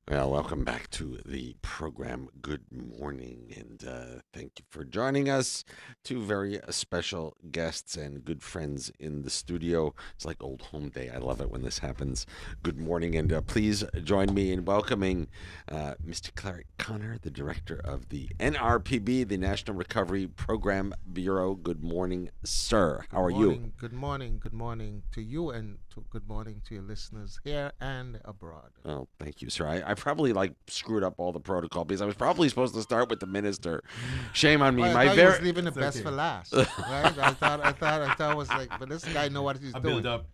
Well, welcome back to the program. Good morning, and thank you for joining us. Two very special guests and good friends in the studio. It's like old home day. I love it when this happens. Good morning, and please join me in welcoming Mr. Claret Connor, the director of the NRPB, the National Recovery Program Bureau. Good morning, sir. How Good are you? morning, good morning, good morning to you, and good morning to your listeners here and abroad. Oh, thank you, sir. I probably like screwed up all the protocol because I was probably supposed to start with the minister. Shame on Oh, me. I My thought you very was leaving the It's best for okay. last, right? I thought it was like, but this guy know what he's A build doing. up.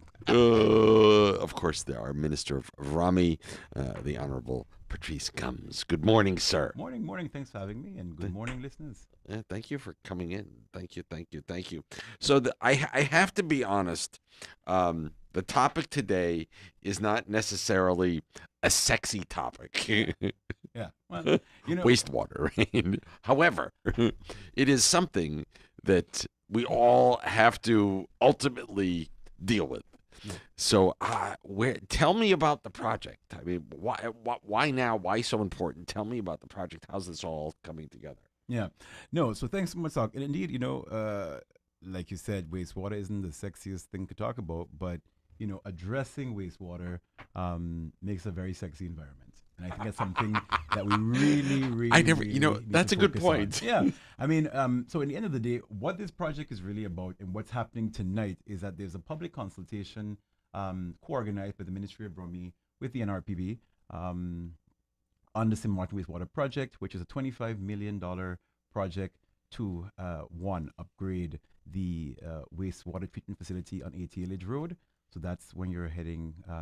Of course, our Minister of VROMI, the Honorable Patrice Gums. Good morning, sir. Morning, morning. Thanks for having me, and good Th- morning, listeners. Thank you for coming in. Thank you. So I have to be honest. The topic today is not necessarily a sexy topic. Yeah. Well, you know, Wastewater. Right? However, it is something that we all have to ultimately deal with. yeah, So, where? Tell me about the project. I mean, why now? Why so important? Tell me about the project. How's this all coming together? yeah. No, so thanks so much, Doc. And indeed, like you said, wastewater isn't the sexiest thing to talk about, but addressing wastewater makes a very sexy environment. And I think that's something that we really, I really, never, really need to that's a good focus on. point. Yeah. I mean, so in the end of the day, what this project is really about and what's happening tonight is that there's a public consultation co-organized by the Ministry of VROMI with the NRPB um, on the St. Martin Wastewater Project, which is a $25 million project to one, upgrade the wastewater treatment facility on 80 Village Road. So that's when you're heading That's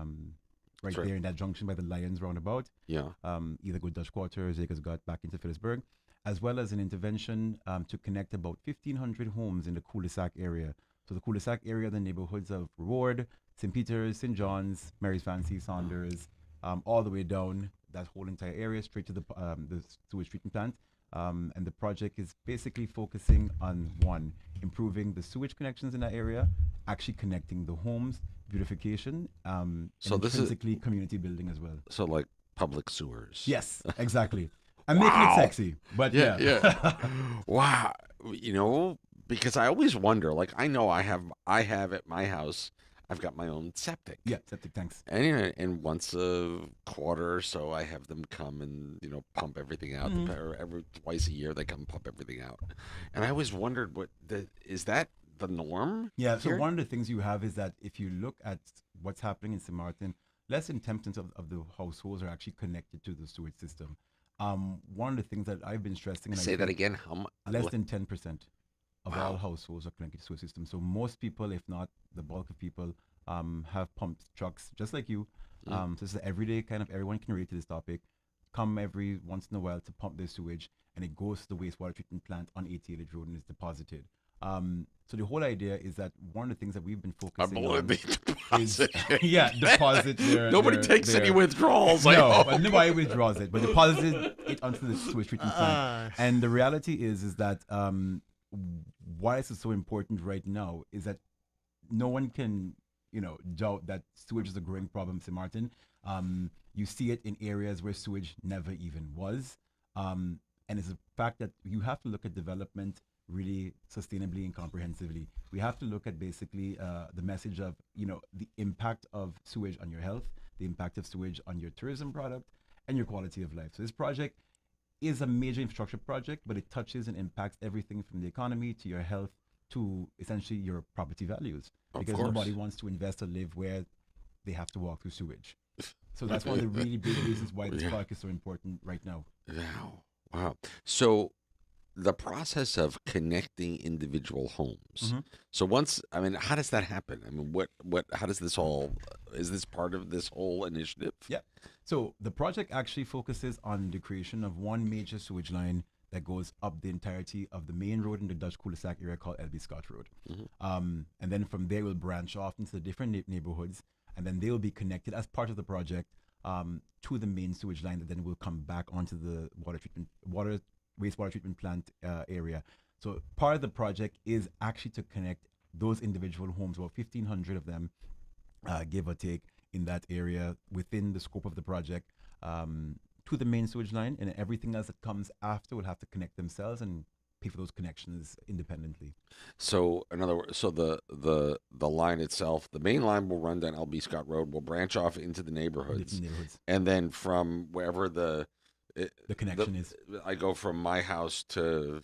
right right. there in that junction by the Lions roundabout. Yeah. Either go Dutch Quarters, Acres got back into Phillipsburg, as well as an intervention to connect about 1,500 homes in the cul-de-sac area. So the cul-de-sac area, the neighborhoods of Reward, St. Peter's, St. John's, Mary's Fancy, Saunders, all the way down that whole entire area straight to the sewage treatment plant. And the project is basically focusing on one, improving the sewage connections in that area, actually connecting the homes, beautification, and So this is intrinsically community building as well. so like public sewers. Yes, exactly. I'm making it Wow. sexy, but Yeah, yeah. yeah. Wow. You know, because I always wonder, like I know I have at my house, I've got my own Yeah, septic. septic tanks. And once a quarter or so I have them come and, pump everything out. Hmm. Or every twice a year they come pump everything out. And I always wondered is that the norm Yeah, so here? one of the things you have is that if you look at what's happening in St. Martin, less than 10% of the households are actually connected to the sewage system. One of the things that I've been stressing, and I Say that think again. How less much? than 10% of all Wow. households are connected to the sewage system. So most people, if not the bulk of people, have pumped trucks just like you. Mm. So this is everyday kind of everyone can relate to this topic. Come every once in a while to pump their sewage, and it goes to the wastewater treatment plant on 80 Village Road and is deposited. So the whole idea is that one of the things that we've been I focusing believe on the is deposit. yeah, deposit Nobody takes any withdrawals. I no, but hope. nobody withdraws it, but deposited it onto the sewage treatment plant. Uh, And the reality is that why this is so important right now is that no one can, doubt that sewage is a growing problem in St. Martin. You see it in areas where sewage never even was. And it's a fact that you have to look at development really sustainably and comprehensively. We have to look at basically the message of, the impact of sewage on your health, the impact of sewage on your tourism product, and your quality of life. So this project is a major infrastructure project, but it touches and impacts everything from the economy to your health to essentially your property values Of because nobody course. wants to invest or live where they have to walk through sewage. So that's one of the really big reasons why this Yeah. project is so important right now. Wow. Wow. So the process of connecting individual homes. Hmm. So I mean, how does that happen? I mean, how does this all, is this part of this whole initiative? Yeah. So the project actually focuses on the creation of one major sewage line that goes up the entirety of the main road in the Dutch cul-de-sac area called LB Scott Road. Hmm. And then from there, we'll branch off into the different neighborhoods, and then they will be connected as part of the project to the main sewage line that then will come back onto the wastewater treatment plant area. So part of the project is actually to connect those individual homes, about 1,500 of them, give or take, in that area within the scope of the project. to the main sewage line, and everything else that comes after will have to connect themselves and pay for those connections independently. So, in other words, so the line itself, the main line will run down LB Scott Road, will branch off into the neighborhoods, Different neighborhoods. and then from wherever The the connection is. I go from my house to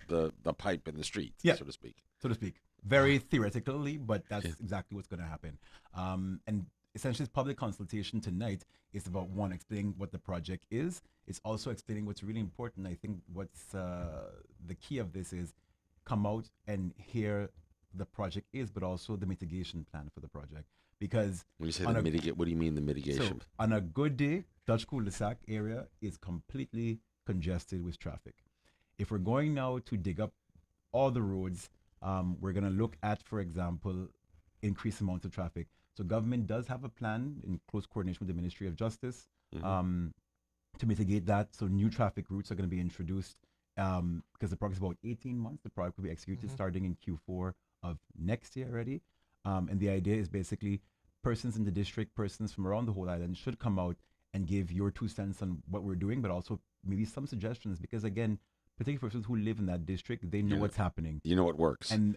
the pipe in the street, Yeah. so to speak. So to speak. Very theoretically, but that's Yeah. exactly what's going to happen. And essentially, this public consultation tonight is about one, explaining what the project is. It's also explaining what's really important. I think what's the key of this is come out and hear the project is, but also the mitigation plan for the project. Because When you say on the a, mitigate, what do you mean the so mitigation? on a good day, Dutch cul-de-sac area is completely congested with traffic. If we're going now to dig up all the roads, we're going to look at, for example, increased amount of traffic. So government does have a plan in close coordination with the Ministry of Justice Mhm. to mitigate that. So new traffic routes are going to be introduced because the project is about 18 months. The project will be executed starting in Q4 of next year already. And the idea is basically persons in the district, persons from around the whole island should come out and give your 2 cents on what we're doing, but also maybe some suggestions because again, particularly persons who live in that district, they know Yeah. what's happening. You know what works. And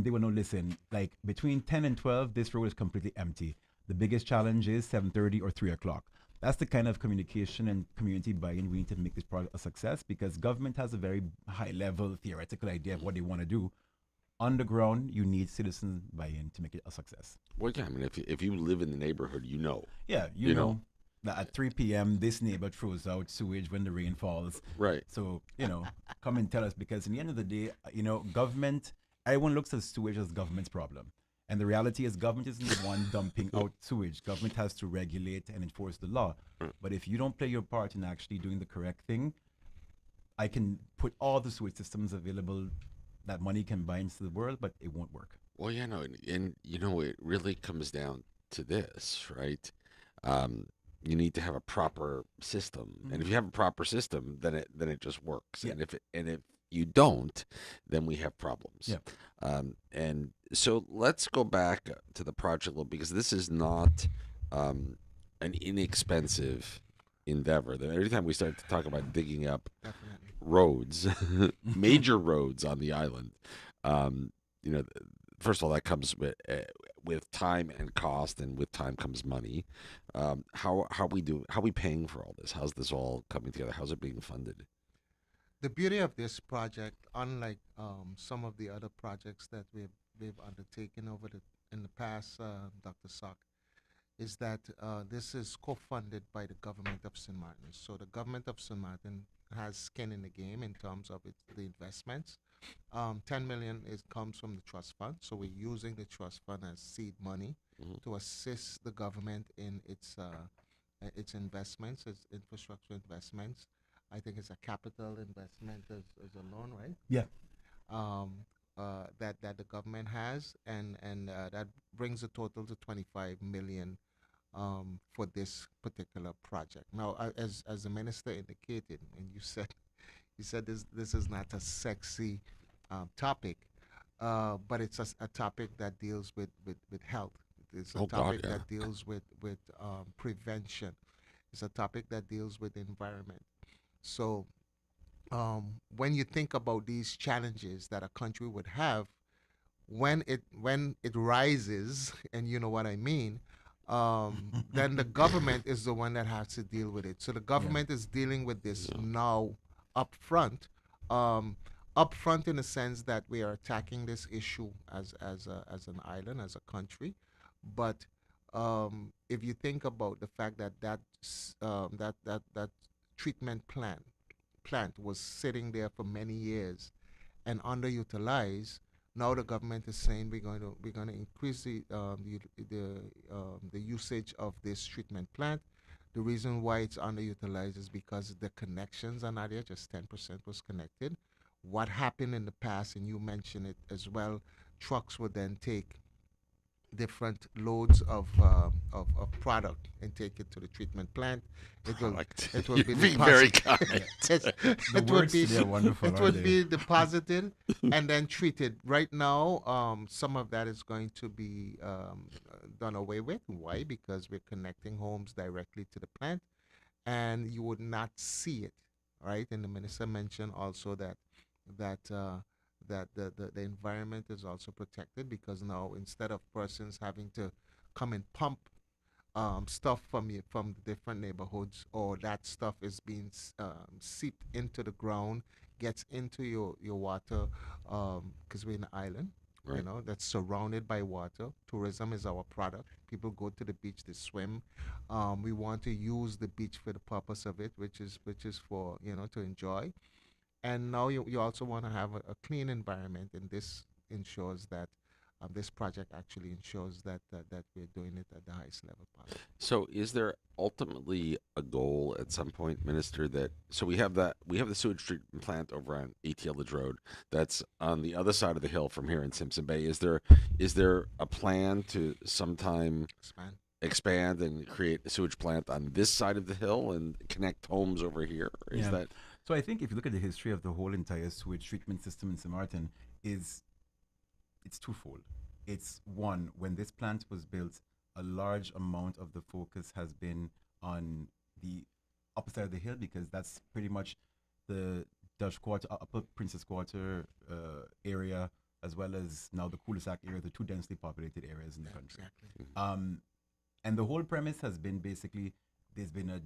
they will know, listen, like between 10 and 12, this road is completely empty. The biggest challenge is 7:30 or 3 o'clock. That's the kind of communication and community buy-in we need to make this project a success because government has a very high level theoretical idea of what they want to do. On the ground, you need citizen buy-in to make it a success. Well, yeah, I mean, if you live in the neighborhood, you know. Yeah, You know. know that at 3 p.m. this neighbor throws out sewage when the rain falls. Right. So, come and tell us because in the end of the day, government, everyone looks at sewage as government's problem. And the reality is government isn't the one dumping out sewage. Government has to regulate and enforce the law. But if you don't play your part in actually doing the correct thing, I can put all the sewage systems available that money can buy into the world, but it won't work. Well, yeah, no, and it really comes down to this, right? You need to have a proper system, and if you have a proper system, then it just works. Yeah. And if you don't, then we have problems. Yeah. And so let's go back to the project a little because this is not an inexpensive endeavor. That every time we start to talk about digging up Definitely. roads, major roads on the island, you know, first of all, that comes with time and cost, and with time comes money. How we paying for all this? How's this all coming together? How's it being funded? The beauty of this project, unlike some of the other projects that we've undertaken in the past, Dr. Sock, is that this is co-funded by the government of St. Martin. So the government of St. Martin has skin in the game in terms of the investments. 10 million comes from the trust fund, so we're using the trust fund as seed money Mhm. to assist the government in its investments, its infrastructure investments. I think it's a capital investment as a loan, right? Yeah. That the government has, and that brings the total to 25 million for this particular project. Now, as the minister indicated, and you said this is not a sexy topic, but it's a topic that deals with health. It's a Oh, God, topic yeah. that deals with prevention. It's a topic that deals with environment. So when you think about these challenges that a country would have when it rises, and you know what I mean, then the government is the one that has to deal with it. So the government is dealing with this now up front, up front in the sense that we are attacking this issue as an island, as a country. But if you think about the fact that that treatment plant was sitting there for many years and underutilized. Now the government is saying we're going to increase the usage of this treatment plant. The reason why it's underutilized is because the connections are not there. Just 10% was connected. What happened in the past, and you mentioned it as well, trucks would then take different loads of product and take it to the treatment plant. It will it will You're be being very deposited. kind. The It would words be today are wonderful, it aren't would they? be deposited and then treated. Right now, some of that is going to be done away with. Why? Because we're connecting homes directly to the plant. and you would not see it, right? And the minister mentioned also that the environment is also protected because now instead of persons having to come and pump stuff from the different neighborhoods, or that stuff is being seeped into the ground, gets into your water, because we're an island, Right. that's surrounded by water. Tourism is our product. People go to the beach to swim. We want to use the beach for the purpose of it, which is for to enjoy. And now you also want to have a clean environment, and this ensures that this project actually ensures that we're doing it at the highest level possible. So, is there ultimately a goal at some point, Minister? That so we have the sewage treatment plant over on AT Ledge Road. That's on the other side of the hill from here in Simpson Bay. Is there a plan to sometime Expand. expand and create a sewage plant on this side of the hill and connect homes over here? Is Yeah. that So I think if you look at the history of the whole entire sewage treatment system in St. Martin, is it's twofold. It's one, when this plant was built, a large amount of the focus has been on the upper side of the hill because that's pretty much the Dutch Quarter, Upper Princess Quarter area, as well as now the cul-de-sac area, the two densely populated areas in the Yeah, country. exactly. Um, and the whole premise has been basically there's been a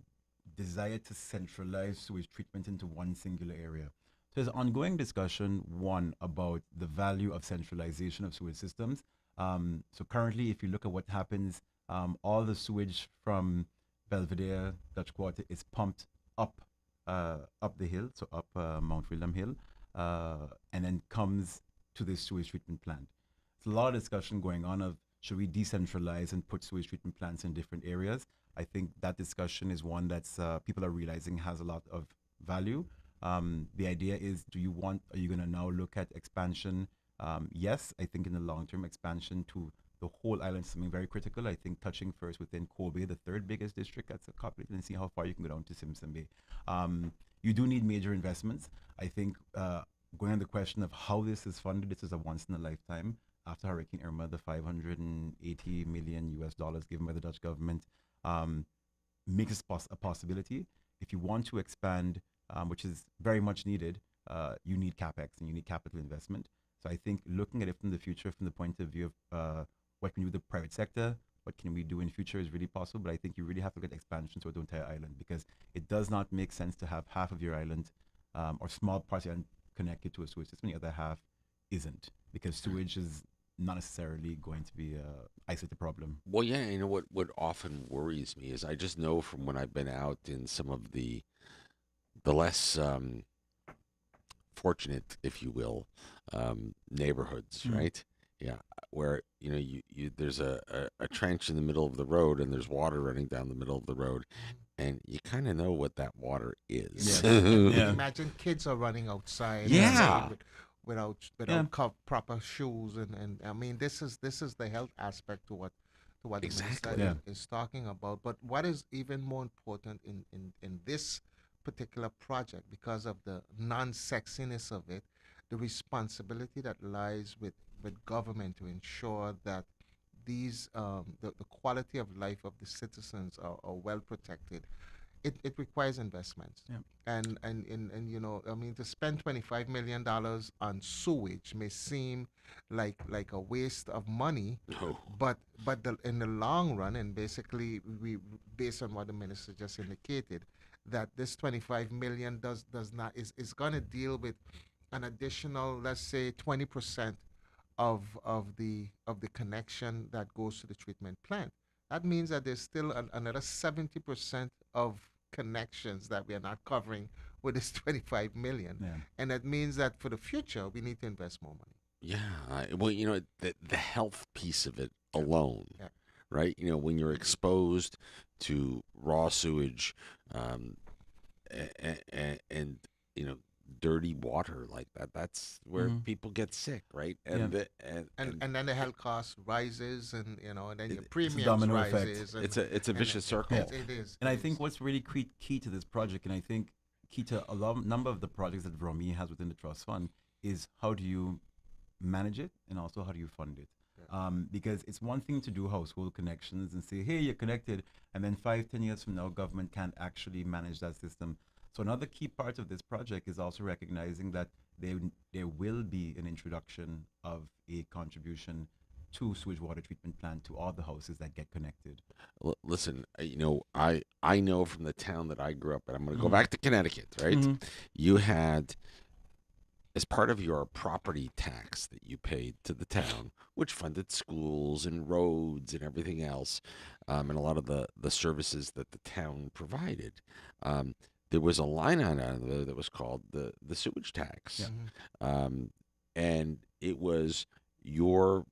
desire to centralize sewage treatment into one singular area. So there's ongoing discussion, one, about the value of centralization of sewage systems. So currently, if you look at what happens, all the sewage from Belvedere, Dutch Quarter, is pumped up, up the hill, so up Mount William Hill, and then comes to this sewage treatment plant. There's a lot of discussion going on of should we decentralize and put sewage treatment plants in different areas. I think that discussion is one that's people are realizing has a lot of value. The idea is, are you going to now look at expansion? Yes, I think in the long term, expansion to the whole island is something very critical. I think touching first within Kobe, the third biggest district that's a populated, and see how far you can go down to Simpson Bay. You do need major investments. I think going on the question of how this is funded, this is a once in a lifetime. After Hurricane Irma, the 580 million US dollars given by the Dutch government makes this a possibility. If you want to expand, which is very much needed, you need capex and you need capital investment. So I think looking at it from the future, from the point of view of what can we do with the private sector, what can we do in future is really possible. But I think you really have to look at expansion to the entire island because it does not make sense to have half of your island or small parts of the island connected to a sewage system, the other half isn't, because sewage is not necessarily going to be a isolated problem. well, yeah. You know what often worries me is I just know from when I've been out in some of the less fortunate, if you will, neighborhoods, Mm. right? Yeah, where you there's a trench in the middle of the road and there's water running down the middle of the road, and you kind of know what that water is. Yeah. Yeah. Imagine kids are running outside, Yeah. Yeah. without proper shoes, and I mean this is the health aspect to what the minister Exactly. Yeah. is talking about. But what is even more important in this particular project, because of the non-sexiness of it, the responsibility that lies with government to ensure that the quality of life of the citizens are well protected. It requires investments. Yeah. And I mean, to spend $25 million on sewage may seem like a waste of money, No. but in the long run, and basically we based on what the minister just indicated, that this 25 million does not is going to deal with an additional, let's say, 20% of the connection that goes to the treatment plant. That means that there's still another 70% of connections that we are not covering with this 25 million. Yeah. And that means that for the future, we need to invest more money. Yeah. Well, the health piece of it alone, Yeah. right? When you're exposed to raw sewage, and dirty water like that, that's where Mhm. people get sick, right? Yeah. And then the health cost rises, and then your It's a premiums domino effect. rises. it's a and vicious circle. it is. And it I think is. what's really key to this project, and I think key to number of the projects that VROMI has within the trust fund, is how do you manage it and also how do you fund it. Yeah. Because it's one thing to do household connections and say, hey, you're connected, and then 5, 10 years from now, government can't actually manage that system. So another key part of this project is also recognizing that there will be an introduction of a contribution to sewage water treatment plant to all the houses that get connected. Listen, I know from the town that I grew up in. I'm going to go Mhm. back to Connecticut, right? Mhm. You had, as part of your property tax that you paid to the town, which funded schools and roads and everything else, and a lot of the services that the town provided, um, there was a line item there that was called the sewage Yeah. tax, Mhm. um, and it was your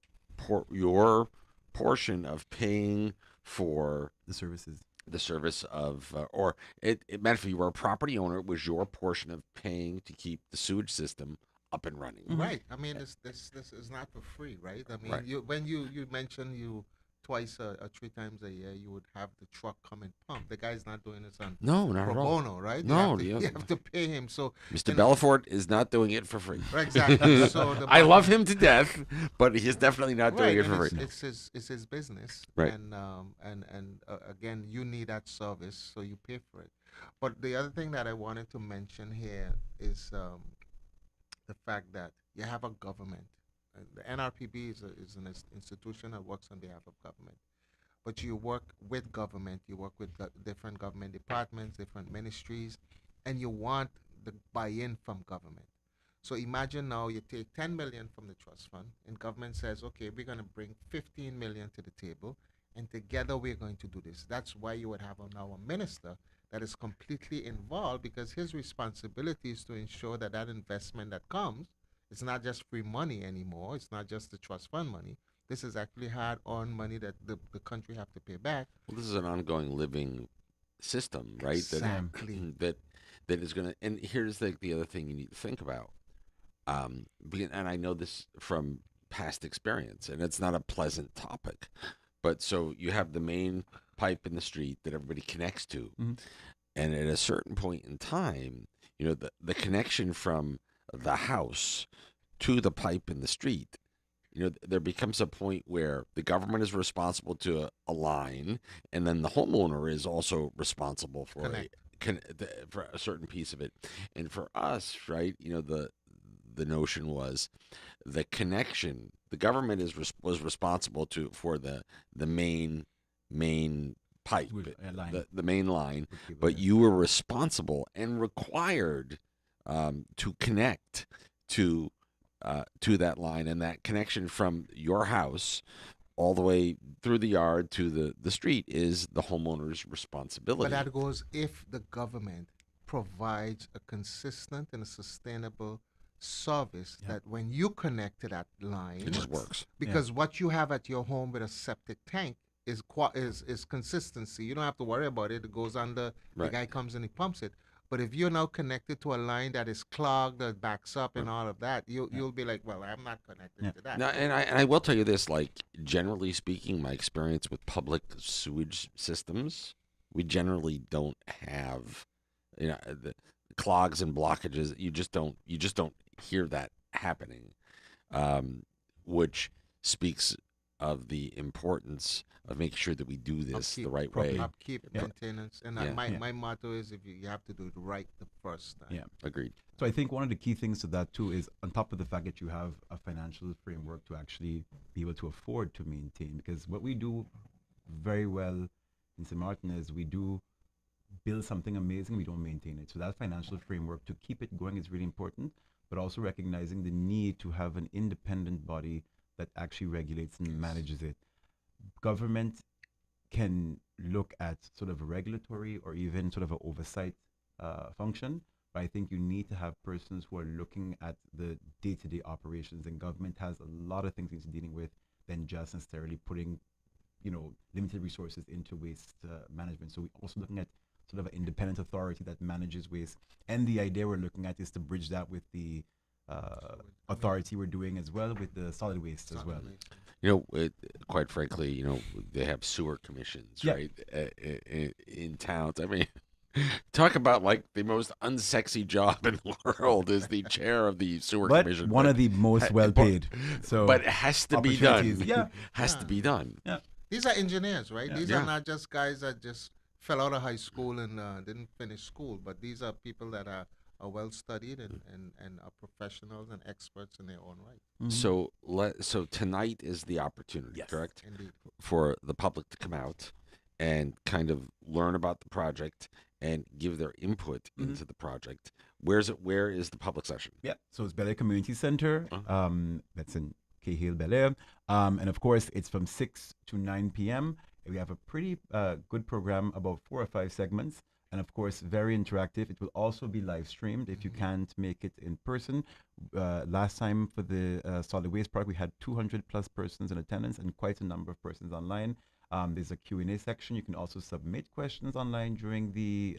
your portion of paying for The services. the service of, or it meant if you were a property owner, it was your portion of paying to keep the sewage system up and running. Mhm. Right. I mean, this is not for free, right? I mean, Right. you mentioned you twice or 3 times a year you would have the truck come and pump. The guy's not doing this on No, not pro at all. bono, right? You have No, to you have to pay him. So Mr. you know Belafort is not doing it for free. exactly. So the I love money, him to death, but he's definitely not doing right? it And for free. it's his business, Right. and again, you need that service, so you pay for it. But the other thing that I wanted to mention here is the fact that you have a government. The NRPB is an institution that works on behalf of government. But you work with government, you work with different government departments, different ministries, and you want the buy-in from government. So imagine now you take 10 million from the trust fund, and government says, okay, we're going to bring 15 million to the table, and together we're going to do this. That's why you would have now a minister that is completely involved because his responsibility is to ensure that that investment that comes, it's not just free money anymore. It's not just the trust fund money. This is actually hard-earned money that the country have to pay back. Well, this is an ongoing living system, right? Yeah. Exactly. That is going to. And here's the other thing you need to think about. And I know this from past experience, and it's not a pleasant topic. But so you have the main pipe in the street that everybody connects to, Mhm. and at a certain point in time, the connection from the house to the pipe in the street, there becomes a point where the government is responsible to a line, and then the homeowner is also responsible for Connect. for a certain piece of it. And for us, right, the notion was the connection. The government was responsible for the main pipe, Sewage, line. the main line, With cable, but yeah. you were responsible and required to connect to to that line, and that connection from your house all the way through the yard to the street is the homeowner's But responsibility. that goes if the government provides a consistent and a sustainable service Yeah. that when you connect to that line, It just works. because what you have at your home with a septic tank is consistency. You don't have to worry about it. It goes under. The Right. guy comes and he pumps it. But if you're now connected to a line that is clogged, that backs up, and all of that, Yeah. you'll be like, well, I'm not connected Yeah. to that. Now, and I will tell you this, like generally speaking, my experience with public sewage systems, we generally don't have, the clogs and blockages. You just don't hear that happening, um, which speaks of the importance of making sure that we do this the Upkeep, right properly. way. upkeep, Yeah. maintenance, and Yeah. my Yeah. my motto is if you have to do it right the first time. Yeah. Agreed. So I think one of the key things to that too is on top of the fact that you have a financial framework to actually be able to afford to maintain, because what we do very well in St. Martin is we do build something amazing, we don't maintain it. So that financial framework to keep it going is really important, but also recognizing the need to have an independent body that actually regulates and manages it. Government can look at sort of a regulatory or even sort of an oversight function, but I think you need to have persons who are looking at the day-to-day operations, and government has a lot of things it's dealing with than just necessarily putting, limited resources into waste management. So we're also looking at sort of an independent authority that manages waste, and the idea we're looking at is to bridge that with the authority we're doing as well with the solid waste as well. Quite frankly, they have sewer commissions, Yeah. right, in towns. I mean, Talk about like the most unsexy job in the world is the chair of the sewer But commission, one of the most well paid. So but it has to be opportunities. done. Yeah. Has to Yeah. be done. Yeah. These are engineers, right? Yeah. These are Yeah. not just guys that just fell out of high school and didn't finish school, but these are people that are well studied and are professionals and experts in their own right. Mhm. So tonight is the opportunity, Yes. correct, Indeed. for the public to come out and kind of learn about the project and give their input Mhm. into the project. Where's it? Where is the public session? Yeah. So it's Bel Air Community Center. Uh, That's in Cahill, Bel Air. And of course, it's from 6 to 9 p.m. We have a pretty good program, about 4 or 5 segments. And of course, very interactive. It will also be live streamed if you Mhm. can't make it in person. Last time for the solid waste park, we had 200 plus persons in attendance and quite a number of persons online. There's a Q&A section. You can also submit questions online during the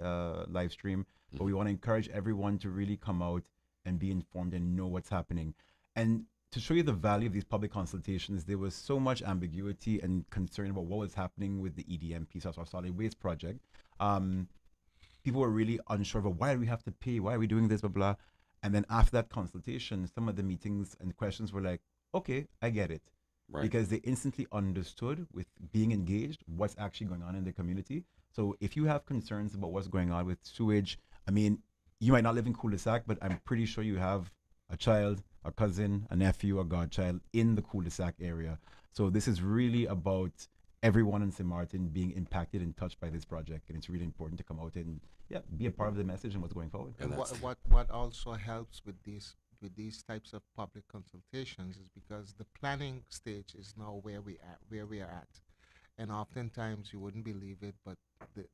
live stream. But we want to encourage everyone to really come out and be informed and know what's happening. And to show you the value of these public consultations, there was so much ambiguity and concern about what was happening with the EDM piece of our solid waste project. Um, People were really unsure of why do we have to pay, why are we doing this, blah blah. And then after that consultation, some of the meetings and questions were like, okay, I get it, right. because they instantly understood with being engaged what's actually going on in the community. So if you have concerns about what's going on with sewage, I mean, you might not live in cul-de-sac, but I'm pretty sure you have a child, a cousin, a nephew, a godchild in the cul-de-sac area. So this is really about everyone in St. Martin being impacted and touched by this project, and it's really important to come out and yeah, be a part of the message and what's going forward. And And that's what also helps with these types of public consultations is because the planning stage is now where we are at. And oftentimes you wouldn't believe it, but the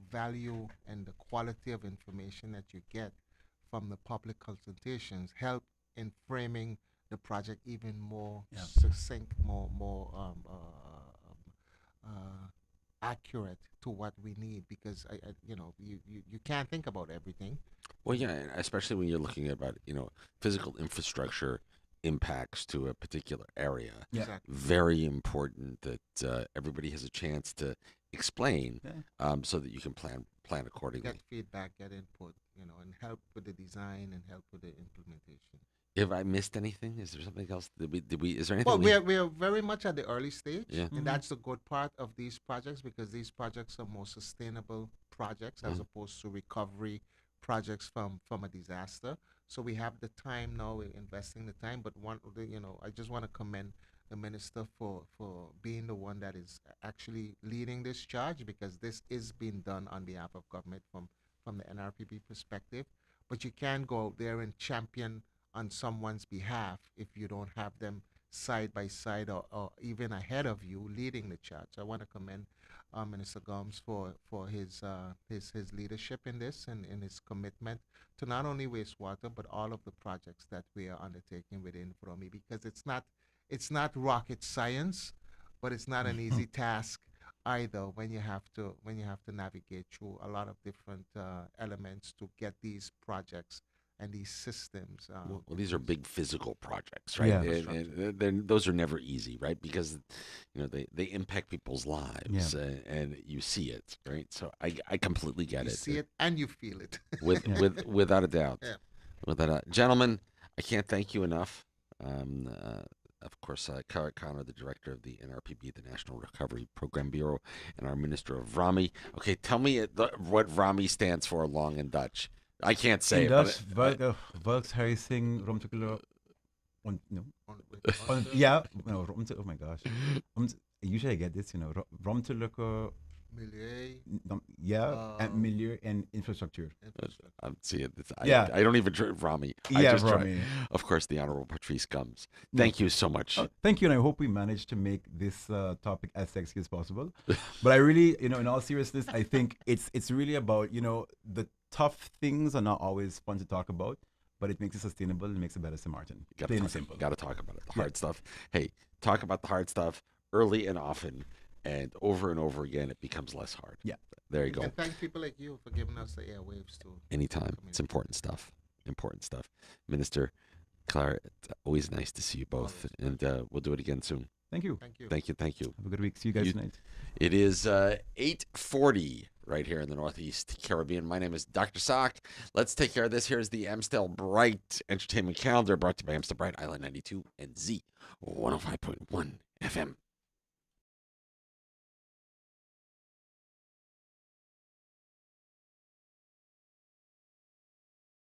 value and the quality of information that you get from the public consultations help in framing the project even more Yeah. succinct, more accurate to what we need because you can't think about everything. well, yeah, and especially when you're looking at about physical infrastructure impacts to a particular area. Yeah. Exactly. Very important that everybody has a chance to explain, Yeah. so that you can plan accordingly. Get feedback, get input, and help with the design and help with the implementation. If I missed anything, is there something else? Did we? Is there anything Well, we? we're very much at the early stage, Yeah. and Mhm. that's the good part of these projects because these projects are more sustainable projects as Mhm. opposed to recovery projects from a disaster. So we have the time now, we're investing the time. But I just want to commend the minister for being the one that is actually leading this charge because this is being done on behalf of government from the NRPB perspective. But you can't go out there and champion on someone's behalf if you don't have them side by side or even ahead of you leading the charge. I want to commend Minister Gomes for his leadership in this and in his commitment to not only wastewater but all of the projects that we are undertaking within VROMI because it's not rocket science, but it's not an easy task either when you have to navigate through a lot of different elements to get these projects and these systems. Well, these are big physical projects, right? Yeah. And those are never easy, right? Because they impact people's lives, and you see it, right? So I completely get You it. see it and you feel it. with Yeah. without a doubt. Yeah. Without a gentlemen, I can't thank you enough. Of course, Claret Connor, the director of the NRPB, the National Recovery Program Bureau, and our Minister of VROMI. Okay, tell me what VROMI stands for long in Dutch. I can't say In it, Dutch, but Volkshuising, Romtukelo, no, On yeah, no, oh my gosh. Usually I get this, ruimtelijke, milieu, yeah, and um, milieu and infrastructure. infrastructure. I'm seeing this. Yeah. I don't even try VROMI. I Yeah, just try. Romy. Of course, the Honorable Patrice Gums. No. Thank you so much. Thank you, and I hope we managed to make this topic as sexy as possible. But I really, in all seriousness, I think it's really about, the tough things are not always fun to talk about, but it makes it sustainable and makes it better, St. Martin. Gotta Plain and talk, simple. gotta talk about it. The Yeah. hard stuff. Hey, talk about the hard stuff early and often, and over again, it becomes less hard. Yeah. There you go. And thank people like you for giving us the airwaves too. Anytime. It's important stuff. Important stuff. Minister Claret, always nice to see you both, Always. and we'll do it again soon. Thank you. Thank you. Thank you. Thank you. Have a good week. See you guys You- tonight. It is 8:40 right here in the Northeast Caribbean. My name is Dr. Sock. Let's take care of this. Here's the Amstel Bright Entertainment Calendar brought to you by Amstel Bright, Island 92 and Z 105.1 FM.